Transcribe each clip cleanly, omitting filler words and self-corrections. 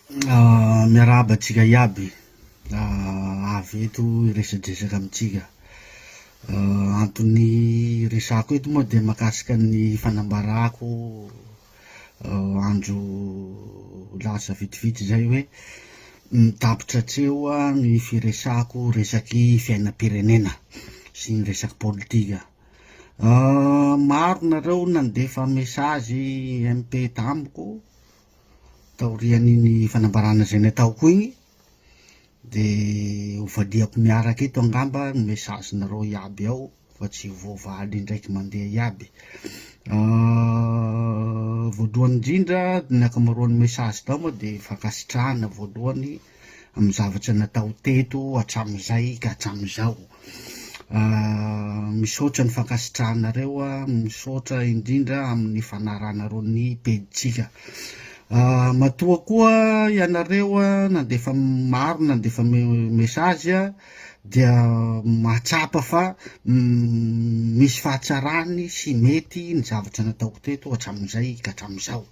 Miarahaba atsika iaby. Avy eto iresadresaka amitsika. Antony resako eto moa de makasika ny fanambarako andro lasa vitivity zay hoe mitapitra tseoa ny firesako resaky fiainam-pirenena sy ny resaky politika. Maro nareo nandefa mesazy MP tamiko taorian'iny fanambarana zay nataoko igny, de ovaliako miaraky eto angamba ny mesazinareo iaby ao fa tsy voavaly indraiky mandeha iaby. Voalohany indrindra ny akamaroan'ny mesazy tao moa de fankasitrahana voalohany amy zavatra natao teto hatramizay ka hatramizao. Misaotra ny fankasitrahanareo misaotra indrindra amin'ny fanaranareo ny pejitsika. Matoa koa ianareo nandefa maro nandefa mesazy dia mahatsapa fa misy fahatsarany sy mety ny zavatra nataoko teto hatramizay ka hatramizao.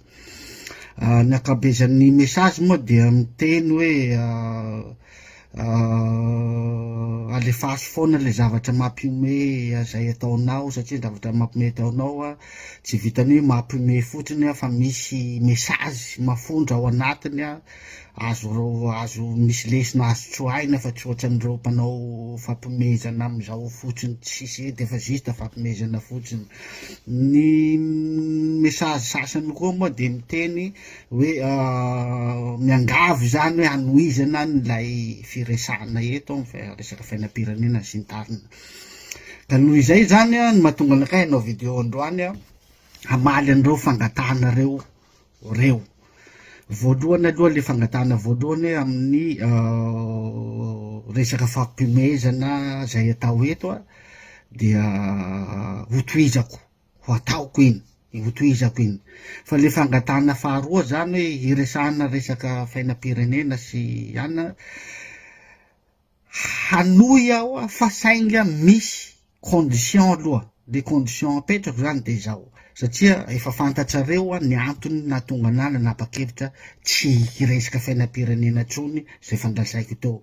Ny akabezan'ny mesazy moa dia miteny hoe alefaso foana le zavatra mampiome zay ataonao satria zavatra mampiome ataonao tsy vitany hoe mampiome fotsiny fa misy mesazy mafondra ao anatiny azo misy lesina azo tsoaina fa tsy ohatran'ireo mpanao fampimezana amizao fotsiny tsisy de fa juste fampimezana fotsiny. Ny mesazy sasany koa moa de miteny hoe miangavy zany hoe hanohizana nylay firesana eto amy resaka fiainam-pirenena sy ny tariny. Ka noho izay zany ny mahatonga anakay hanao video androany hamaly an'ireo fangatanareo reo. Voalohany aloha le fangatana voalohany amin'ny resaka fampimezana zay atao eto dia hotohizako ho ataoko iny, hotohizako iny. Fa le fangatana faharoa zany hoe hiresana resaka fiainam-pirenena sy ana hanohy aho fa sainga misy condition aloha. Le condition apetrako zany de zao satria efa fantatrareo ny antony nahatonga anahy nanapa-kevitra tsy hiresaka fiainam-pirenena tsony zay fandrasaiko teo,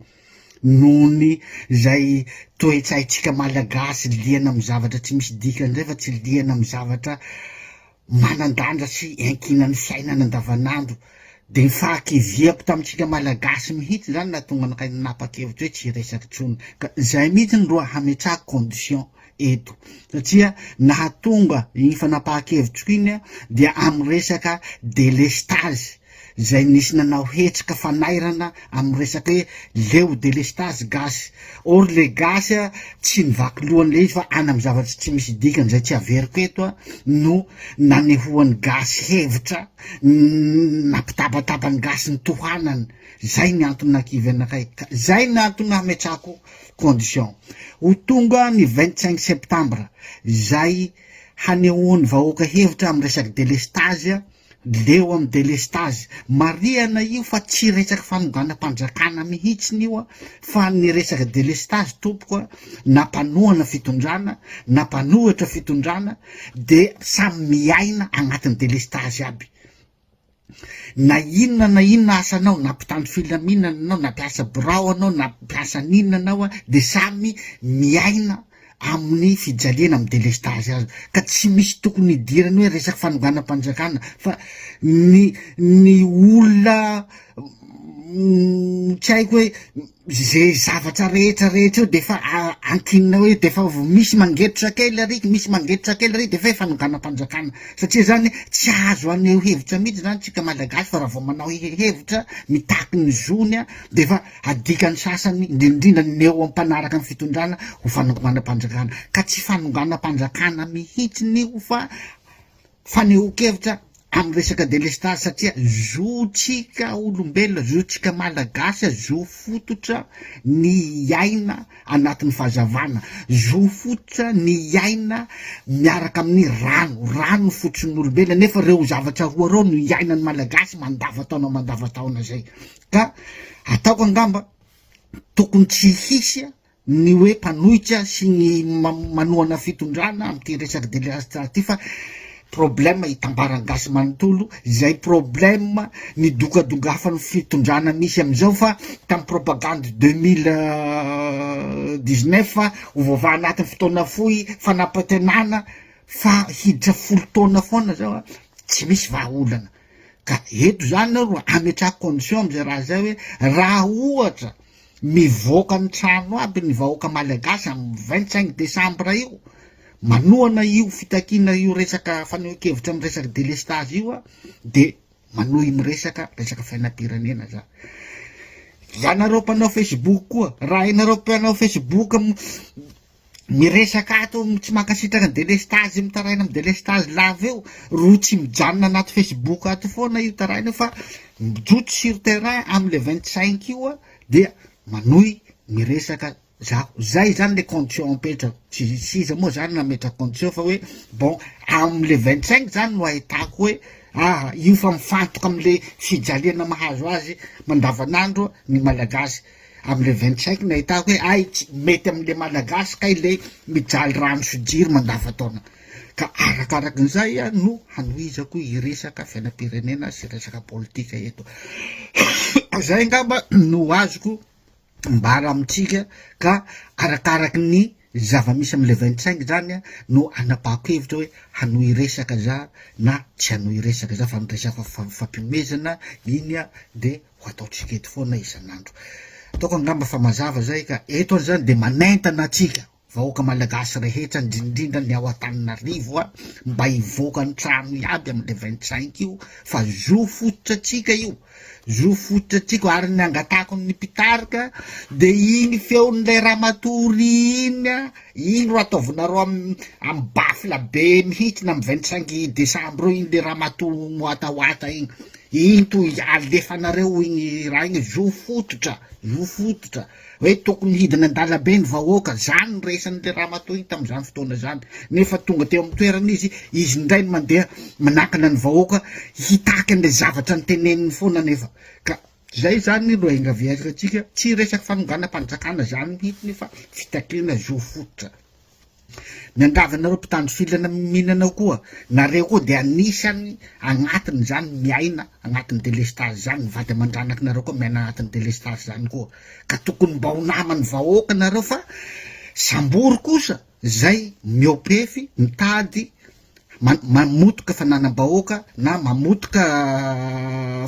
nony zay toetsaitsika malagasy liana amy zavatra tsy misy dikan'izay fa tsy liana amy zavatra manandanja sy enkinan'ny fiainana andavanandro. De ny fahakiviako tamitsika malagasy mihitsy zany nahatonga anakay nanapa-kevitra hoe tsy hiresaky tsony. Ka zay mihitsy ny roa hametrahako condition eto satria nahatonga iny fanapahan-kevitriko iny dia amy resaka delestage zay nisy nanao hetsika fanairana amy resaka hoe leo delestage gasy. Or le gasy tsy nivaky lohan'le izy fa any amy zavatra tsy misy dikany zay tsy averiko eto no nanehoan'ny gasy hevitra nampitabataba ny gasy ny tohanany. Zay ny antony nakivy anakay, zay ny antony nametrahako condition. Ho tonga ny 25 septembre zay hanehoan'ny vahoaka hevitra amy resaky delestage, leo amy delestage. Mariana io fa tsy resaky fanonganam-panjakana mihitsiny io fa ny resaky delestage tompoko nampanohana fitondrana, nampanohatra fitondrana de samy miaina agnatin'ny delestage aby. Na inona asanao, na mpitandro filaminana anao, na mpiasa birao anao, na mpiasa ninona anao de samy miaina amin'ny fijaliana amy delestage azy. Ka tsy misy tokony idirany hoe resaky fanonganam-panjakana fa ny olona tsy haiko hoe ze zavatra rehetra io defa ankinina hoe defa misy mangetrotra kely ariky, misy mangetrotra kely ariky defa fanonganam-panjakana. Satria zany tsy azo aneho hevitra mihitsy zany tsika malagasy fa raha vao manao hevitra mitaky ny zony defa adikany sasany indrindrindra neo ampanaraka amy fitondrana ho fanonganam-panjakana. Ka tsy fanonganam-panjakana mihitsy io fa fanehoan-kevitra amy resaka delestage satria zotsika olombelona, zotsika malagasy zo fototra ny aina anatin'ny fahazavana, zo fototra ny aina miaraka amin'ny rano fototsy ny olombelona, nefa reo zavatra roa reo no iainan'ny malagasy mandavataona zay. Ka ataoko angamba tokony tsy hisy ny hoe mpanohitra sy ny manohana fitondrana amty resaky delestage ty fa problema hitambarangasy manontolo, zay problema ny dokadongafany fitondrana misy amizao fa tamy propagande 2019 ovava anatin'ny fotoana fohy fanapatenana fa hiditra 10 taona foana zao tsy misy vahaolana. Ka eto zany ro ametraka condition amizay raha zay hoe raha ohatra mivoaka ny trano aby ny vahoaka malagasy amy 25 décembre io, manohana io fitakina io resaka fanehoan-kevitra amy resaka délestage io de manohy miresaka fiainam-pirenena za. Ianareo mpanao Facebook koa, raha ianareo mpanao Facebook miresaka ato tsy mankasitraka ny délestage mitaraina amy délestage lava eo, ro tsy mijanona anaty Facebook ato foana io taraina fa mijoto sur terrain amle 25 io de manohy miresaka zaho. Zay zany le condition mipetrako, tsy siza moa zany nametraka condition fa hoe bon amle 25 zany no ahitako hoe io fa mifantoka amle fijaliana mahazo azy mandavanandro ny malagasy. Amle 25 no ahitako hoe tsy mety amle malagasy kay le mijaly rano sy jiro mandavataona. Ka arakarakin'izay no hanohizako iresaka fiainam-pirenena sy resaka politika eto. Zay ngamba no azoko mbara amitsika, ka arakaraky ny zava-misy amle 25 zany no anapahako hevitra hoe hanohy resaka za na tsy hanohy resaka za fa miresaka fampimezana iny de ho ataotsika eto foana isan'andro. Ataoko angamba fa mazava zay, ka eto zany de manentana atsika vahoaka malagasy rehetra indrindrindra ny ao Antananarivo mba hivoaka ny trano iaby amle 25 io fa zo fototra atsika io, zo fototra atsika ary ny angatako ny mpitarika de iny feon'le ramatory iny ro ataovinareo amy bafla be mihitsy na amy 25 décembre iny le ramatory moatahoata iny to alefanareo iny raha iny zo fototra hoe tokony hidina andalabe ny vahoaka, zany resan'le ramatoa iny tam'izany fotoana zany. Nefa tonga teo amy toerana izy ndray mandeha manakana ny vahoaka hitaky an'le zavatra nyteneniny foana nefa. Ka zay zany ro engaviazaka atsika, tsy resaky fanonganam-panjakana zany mihitsy fa fitakina zo fototra. Miangavanareo mpitandro filana mihinana koa, nareo koa de anisany agnatiny zany miaina agnatiny délestage zany, mivady aman-dranaky nareo koa miaina agnatiny délestage zany koa. Ka tokony mba ho namany vahoaka nareo fa sambory kosa zay miopefy mitady mamotoka fananam-bahoaka na mamotoka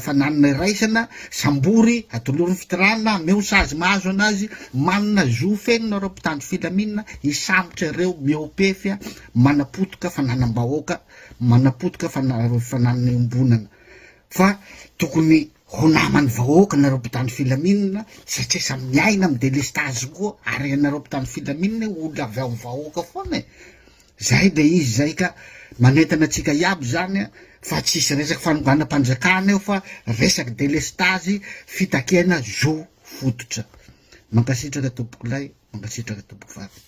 fananana raisana, sambory atolorin'ny fitirana meo sazy mahazo anazy, manana zo feno nareo mpitandro filaminana hisambotra ireo miopefy manapotoka fananam-bahoaka, manapotoka fananana iombonana. Fa tokony ho namany vahoaka nareo mpitandro filaminana satria samy miaina amy délestage koa, ary anareo mpitandro filaminana olo avy ao vahoaka foana. Zay de izy zay, ka manentana atsika iaby zany fa tsisy resaky fanonganam-panjakana eo fa resaky délestage, fitakiana zo fototra. Mankasitraka tompoko lay, mankasitraka tompoko vavy.